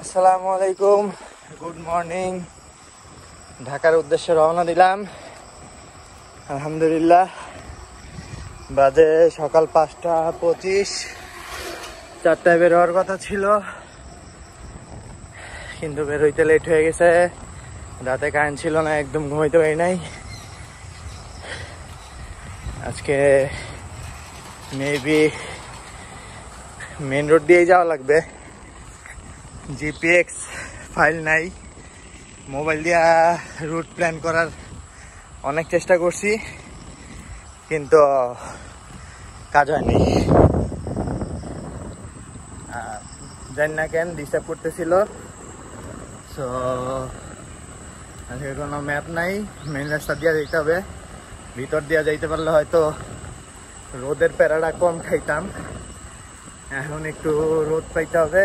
আসসালামু আলাইকুম, good morning. ঢাকার উদ্দেশ্যে রওনা দিলাম। আলহামদুলিল্লাহ, বাজে সকাল 5:25। 4টায় বের হওয়ার কথা ছিল, কিন্তু বের হইতে লেট হয়ে গেছে। রাতে কারেন্ট ছিল না, একদম ঘুমাইতে পারি নাই। আজকে মেবি মেন রোড দিয়েই যাওয়া লাগবে। জিপিএক্স ফাইল নাই, মোবাইল দিয়া রুট প্ল্যান করার অনেক চেষ্টা করছি, কিন্তু কাজ হয়নি। জানি না কেন ডিস্টার্ব করতেছিল। সো আজকে কোনো ম্যাপ নাই, মেন রাস্তা দিয়ে যেতে হবে। ভিতর দিয়ে যাইতে পারলে হয়তো রোদের প্যারাটা কম খাইতাম। এখন একটু রোদ পাইতে হবে,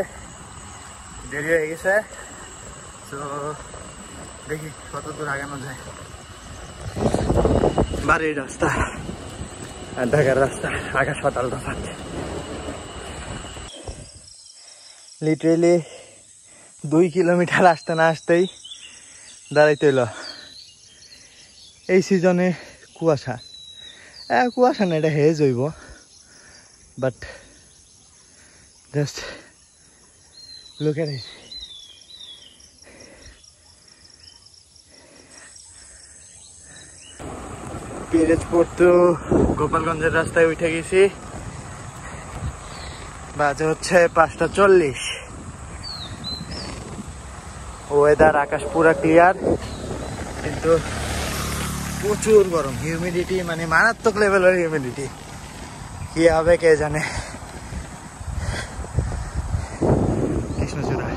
দেরি হয়ে গেছে। তো দেখি কত দূর আগানো যায়। বাড়ির রাস্তা আর ঢাকার রাস্তা আকাশ পাতাল তফাৎ। লিটারেলি 2 কিলোমিটার আসতে না আসতেই দাঁড়াইতে হইল। এই সিজনে কুয়াশা, কুয়াশা না, এটা হেজ হইব, বাট জাস্ট লুক এট ইট। পিরোজপুর তো গোপালগঞ্জের রাস্তায় উঠে গেছি। বাজে হচ্ছে 5:40। ওয়েদার, আকাশ পুরা ক্লিয়ার, কিন্তু প্রচুর গরম। হিউমিডিটি মানে মারাত্মক লেভেলের হিউমিডিটি। কি হবে কে জানে। কৃষ্ণচূড়া,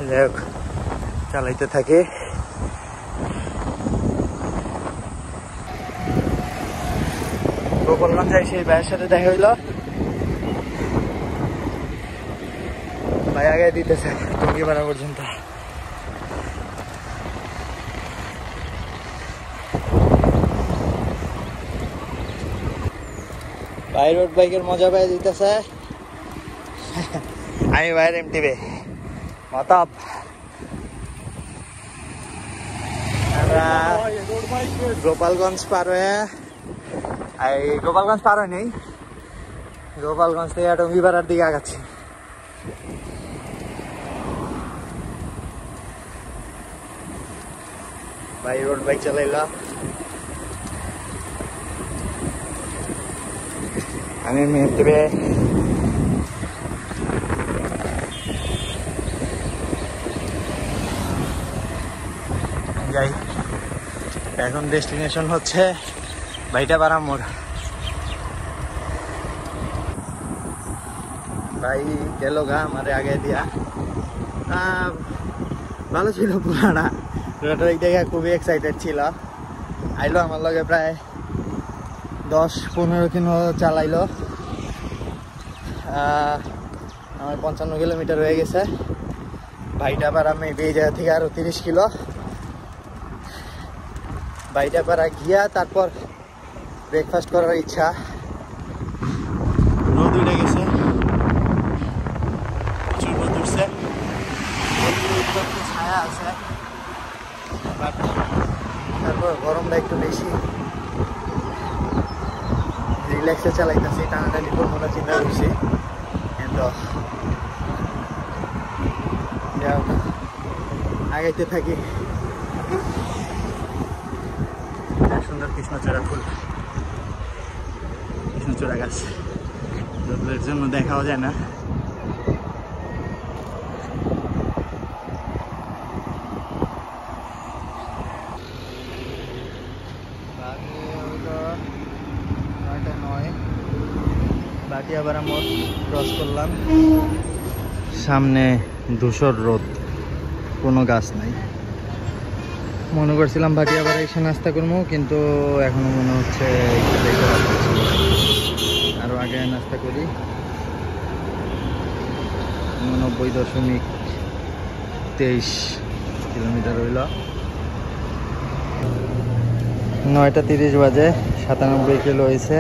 যাই হোক চালাইতে থাকি। গোপালগঞ্জে সেই ভাইয়ের সাথে দেখা হইল। ভাই আগে দিতেছে টঙ্গিপাড়া পর্যন্ত। ভাই রোড বাইকের মজা পাই দিতেছে। আমি ভাইয়ের এমটিভি মতাব। আমরা গোপালগঞ্জ পার হয়ে, গোপালগঞ্জ পার হয় নেই, গোপালগঞ্জ থেকে টঙ্গিপাড়ার দিকে আগাচ্ছি। ভাই রোড বাইক চালাইলা, আমি মেয়েটিভি। যাই, এখন ডেস্টিনেশন হচ্ছে ভাইটাপাড়া মোড়। ভাই গেল গা আমারে আগে দিয়া। ভালো ছিল পুরানা রোটারিক দেখে, খুবই এক্সাইটেড ছিল। আইলো আমার লগে প্রায় 10-15 দিন চালাইলো। আমার 55 কিলোমিটার হয়ে গেছে। ভাইটাপাড়া মেবি এই জায়গা থেকে আরো 30 কিলো। ভাইটাপাড়া গিয়া তারপর ব্রেকফাস্ট করার ইচ্ছা। রোদ উঠে গেছে, প্রচুর রোদ উঠছে, ছায়া আছে, বাট তারপর গরমটা একটু বেশি। রিল্যাক্সে চালাইতেছি, টানাটানি করবো না চিন্তা করছি, কিন্তু আগাইতে থাকি। সুন্দর কৃষ্ণচূড়া ফুল, কৃষ্ণচূড়া গাছ, রোদের জন্য দেখাও যায় না। ভাটিয়াপাড়া মোড় ক্রস করলাম। সামনে ধূসর রোদ, কোনো গাছ নাই। মনে করছিলাম ভাটিয়াপাড়া এসে নাস্তা করবো, কিন্তু এখনো মনে হচ্ছে আরো আগে নাস্তা করি। 89.23 কিলোমিটার হইল। 9:30 বাজে, 97 কিলো হয়েছে।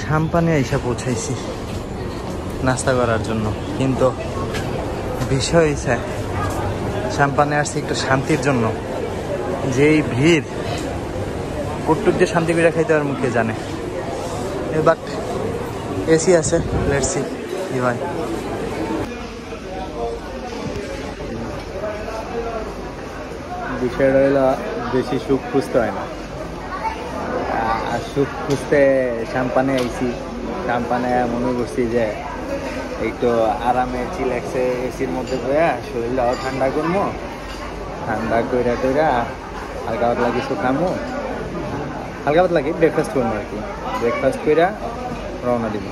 সাম্পানে আইসা পৌঁছাইছি। নাস্তা করার জন্য, কিন্তু বিষয় হয়েছে সাম্পানে আসছি একটু শান্তির জন্য। যেই ভিড়, কটুক যে শান্তি করে খাইতে আর মুখে জানে। বাট এসি আছে, লেটস সি কি হয়। বিষয়টা হলো বেশি সুখ খুঁজতে হয় না, আর সুখ খুঁজতে সাম্পানে আইছি। সাম্পানে মনে করছি যে একটু আরামে চিলাক্সে এসির মধ্যে বয়া শরীরটাও ঠান্ডা করবো, ঠান্ডা কইরা টইরা হালকা পাতলা কিছু খামো, হালকা পাতলা কি ব্রেকফাস্ট করবো আর কি। ব্রেকফাস্ট কইরা রওনা দিব।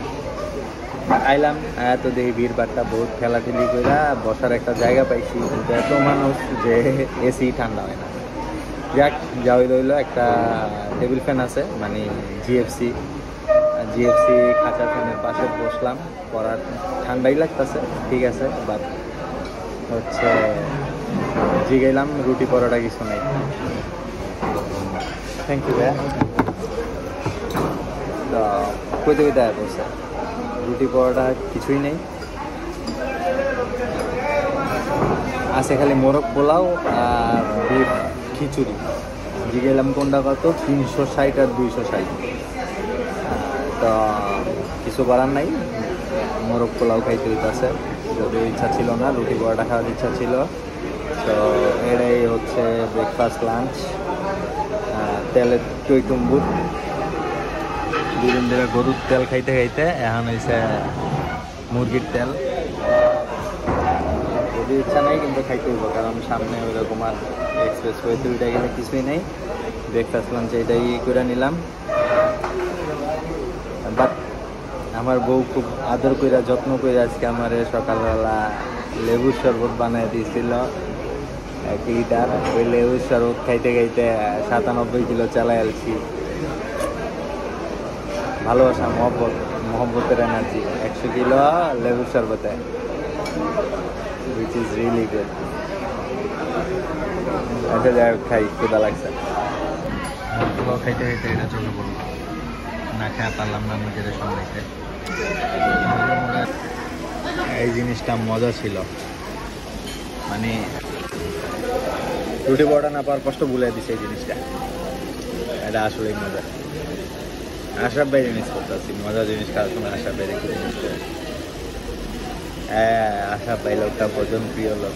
আইলাম, এত দেখি ভিড় ভাট্টা বহুত, খেলাঠেলি কইরা বসার একটা জায়গা পাইছি, কিন্তু এত মানুষ যে এসি ঠান্ডা হয় না। যাক, যা হইলো একটা টেবিল ফ্যান আছে, মানে জিএফসি খাঁচা ফ্যানের পাশে বসলাম। পড়ার ঠান্ডাই লাগতেছে, ঠিক আছে, বাট হচ্ছে জিগাইলাম রুটি পরোটা কিছু নেই। থ্যাংক ইউ ভাইয়া। তো কইতে বলছে রুটি পরোটা কিছুই নেই, আছে খালি মোরগ পোলাও আর বিফ খিচুড়ি। জিগেলাম কোনটা কত, 360 আর 260। তো কিছু করার নাই, মোরগ পোলাও খাইতে হইতেছে। যদিও ইচ্ছা ছিল না, রুটি পরোটা খাওয়ার ইচ্ছা ছিল। তো এটাই হচ্ছে ব্রেকফাস্ট লাঞ্চ। তেলের টইটুম্বুর, দুদিন ধরে গরুর তেল খাইতে খাইতে এখন হয়েছে মুরগির তেল। যদি ইচ্ছা নেই কিন্তু খাইতে হইব, কারণ সামনে ওইরকম আর এক্সপ্রেস ওয়েতে ওইটা গেলে কিছুই নেই। ব্রেকফাস্ট লাঞ্চ এটাই করে নিলাম। বাট আমার বউ খুব আদর কইরা যত্ন করে আজকে আমার সকালবেলা লেবুর শরবত বানিয়ে দিয়েছিল 1 লিটার। ওই লেবুর শরবত খাইতে খাইতে 97 কিলো চালাই আলছি। ভালোবাসা, মহব্বতের এনার্জি 100 কিলো লেবুর শরবতে, which is really good. আচ্ছা যাই হোক, খাই, ক্ষুধা লাগছে। খাইতে খাইতে এটা চলে পড়লো, না খেয়ে পারলাম না নিজের সামলাইতে। এই জিনিসটা মজা ছিল, মানে রুটি পরোটা না পাওয়ার কষ্ট ভুলে দিছে এই জিনিসটা। এটা আসলেই মজা। আশরাফ ভাই জিনিস করতেছি, মজা জিনিস খাওয়ার সময় আশরাফ ভাই একটু জিনিস করে। হ্যাঁ, আশরাফ ভাই লোকটা ভোজন প্রিয় লোক,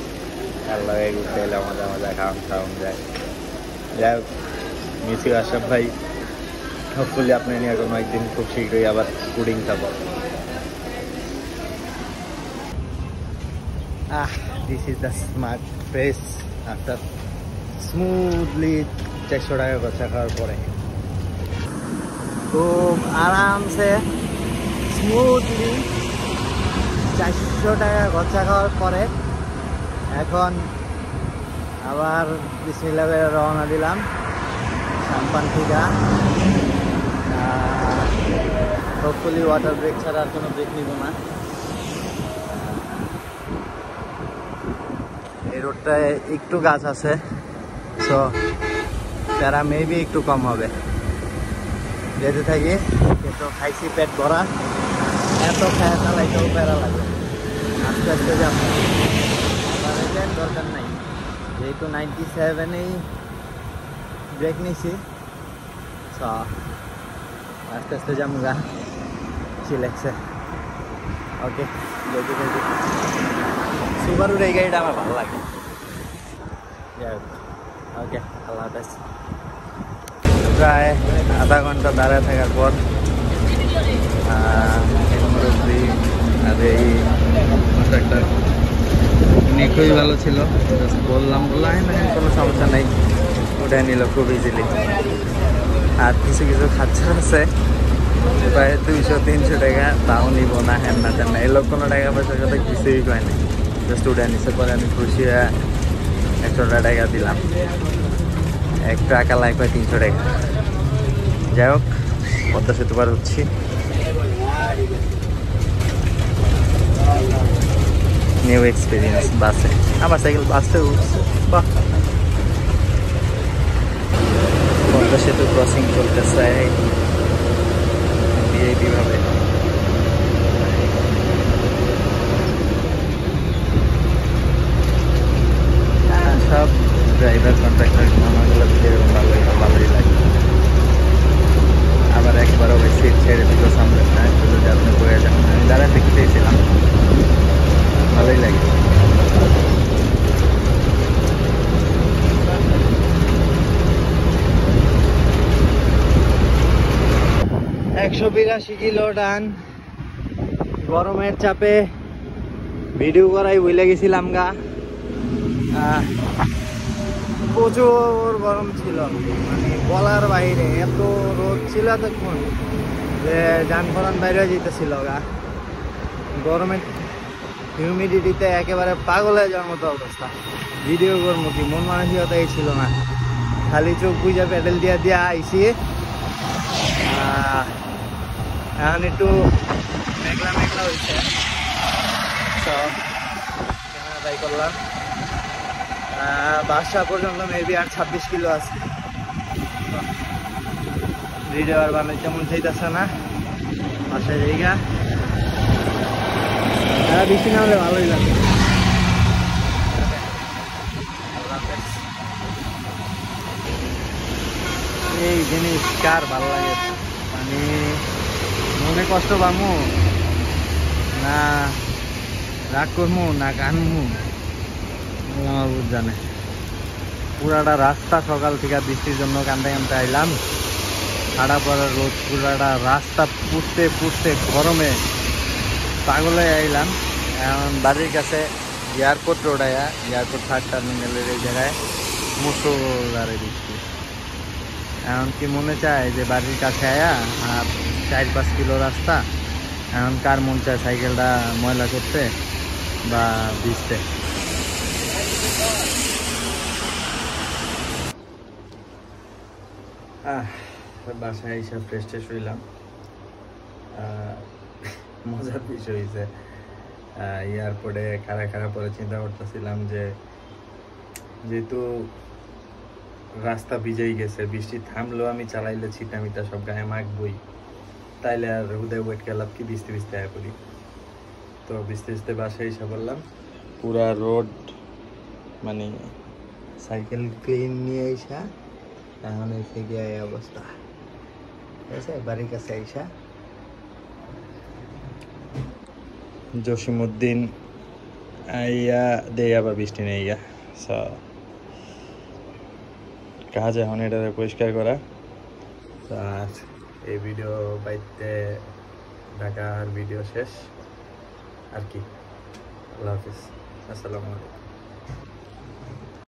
আর লাগে ঘুরতে এলে মজা মজা খাওয়ান যায়। যাই হোক, মিসিউ আশরাফ ভাই, হোপফুলি আপনি নিয়ে কোনো একদিন খুব শীঘ্রই আবার পুডিং খাবো। This is the smart face after smoothly 400 টাকা খরচা খাওয়ার পরে। খুব আরামসে স্মুথলি 400 টাকা খরচা খাওয়ার পরে এখন আবার বিসমিল্লাহ করে রওনা দিলাম সাম্পান থেকে। হোপফুলি ওয়াটার ব্রেক ছাড়া আর কোনো ব্রেক নিব না। এই রোডটায় একটু গাছ আছে, সো তারা মেবি একটু কম হবে। যেতে থাকি, কিন্তু খাইছি পেট ভরা, এত খায় চালাইতেও প্যারা লাগে। আস্তে আস্তে যাবো, দরকার নাই, যেহেতু 97-এই ব্রেক নিছি। আস্তে আস্তে যাবো গা, চিলেক্সে। ওকে, যেতে থাকি। সুবারুর এই গাড়িটা আমার ভালো লাগে। ওকে, আল্লাহ হাফেজ। প্রায় আধা ঘন্টা দাঁড়ায় থাকার পর আর এই কন্ট্রাক্টর উনি খুবই ভালো ছিল, বললাম কোনো সমস্যা নেই, উঠে নিল খুব ইজিলি। আর কিছু কিছু খাচ্ছর আছে প্রায় 200-300 টাকা, তাও নিব না, হ্যান না তেন না, এই লোক কোনো টাকা পয়সার কথা কিছুই কয় নাই, জাস্ট উঠে নিছে। পরে আমি খুশি হয়ে 100 টাকা দিলাম। 1 টাকা লাগবে 300 টাকা। যাই হোক, পদ্মা সেতু পার হচ্ছি। নিউ এক্সপিরিয়েন্স বাসে, আমার সাইকেল বাসে উঠছে। বাহ, পদ্মা সেতু ক্রসিং চলতেছে ভিআইপি ভাবে। 85 কিলো টান গরমের চাপে ভিডিও করাই ভুলে গেছিলাম গা প্রচুর গরম ছিল মানে বলার বাইরে এত রোদ ছিল এতক্ষণ যে যানবাহন বাইরে যেতেছিল গা গরমের হিউমিডিটিতে একেবারে পাগল হয়ে যাওয়ার মতো অবস্থা ভিডিও করবো কি মন মানসিকতাই ছিল না খালি চোখ বুঝা প্যাডেল দিয়া আইসি এখন একটু মেঘলা মেঘলা হয়েছে ক্যামেরা ট্রাই করলাম বাসা পর্যন্ত মেবি আর 26 কিলো আছে ভিডিও আর বানাইতে মন চাইতেছে না বাসায় জায়গা বেশি না হলে ভালোই লাগে এই জিনিস কার ভালো লাগে মানে মনে কষ্ট পামু না রাগ করমু না কানমু আমার বুঝ জানে পুরাটা রাস্তা সকাল থেকে বৃষ্টির জন্য কানতে কানতে আইলাম ছাড়া পড়ার রোদ পুরাটা রাস্তা পুড়তে গরমে পাগলে আইলাম এখন বাড়ির কাছে এয়ারপোর্ট রোড আয়া এয়ারপোর্ট 3rd টার্মিনালের এই জায়গায় মুসলধারে বৃষ্টি এখন কি মনে চায় যে বাড়ির কাছে আয়া আর 4-5 কিলো রাস্তা এখন কার মন চায় সাইকেলটা ময়লা করতে বা ভিজতে বাসায় এসে ফ্রেশ হইলাম মজার বিষয় হয়েছে এয়ারপোর্টে খাড়া পরে চিন্তা করতেছিলাম যে যেহেতু রাস্তা ভিজেই গেছে বৃষ্টি থামলেও আমি চালাইলে ছিটামিটা সব গায়ে মাখবই তাইলে আর হুদয় ওয়েট গেলাম কি ভিজতে আয়া করি তো ভিজতে বাসায় এসে বললাম পুরা রোড মানে সাইকেল ক্লিন নিয়ে আইসা এখন এসে গিয়ে এই অবস্থা ঠিক আছে বাড়ির কাছে আইসা জসিমউদ্দিন আইয়া দেয় আবার বৃষ্টি নেই গা কাজ এখন এটা পরিষ্কার করা আর এই ভিডিও বাইতে ঢাকার ভিডিও শেষ আর কি আল্লাহ হাফিজ আসসালামু আলাইকুম